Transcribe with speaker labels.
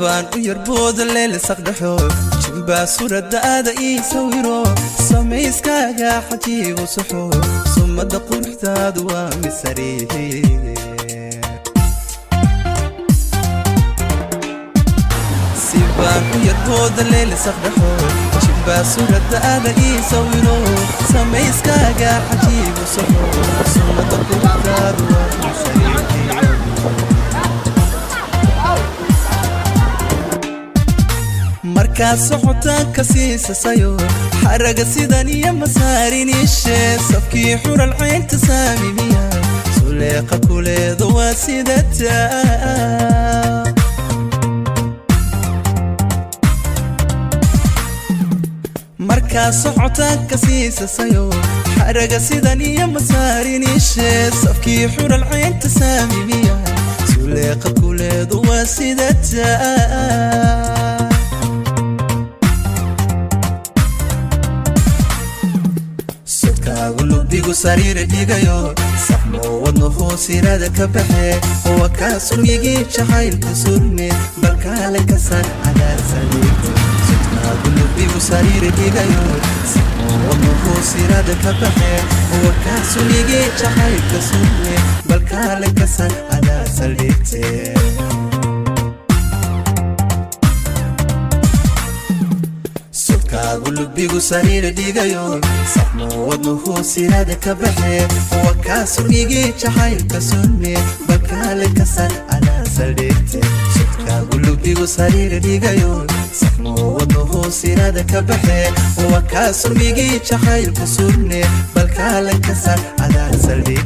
Speaker 1: baan u yarbood leel saqdaxo jimba suurada aada ii sawiro samayskaaga xajiibu saxo sumada quruxdaadu waa misariihi sibaan u yarbood leel saqdaxo jimba suurada aada ii sawiro samayskaaga xajiibu saxo sumada quruxdaadu waa misariihi markaa socotaanka siisasayo xaraga sidan iyo masaariniishe safkii xural caynta saamimiya suleeqa kuleeda waa sidataa markaa socotaanka siisasayo xaraga sidan iyo masaariniishe safkii xural caynta saamimiya suleeqa kuleeda waa sidataa gulubigu sariir dhigayo saxmo wadno hoosirada ka baxe waa ka sulmigii jacaylka surme balkaale ka san cadaarsadeegto gulubigu sariir dhigayo saxmo wadno hoosirada ka baxe waa ka sulmigii jacaylka surme balkaale ka san cadaarsadeegte gulubigu sariir dhigayo saxmo wadno hoosirada ka baxe waa ka sulmigii jacaylka surme balkaale ka san cadaarsadeegte gulubigu sariir dhigayo saxmo wadno hoosirada ka baxe waa ka sulmigii jacaylka surme balkaale ka san cadaarsadeegte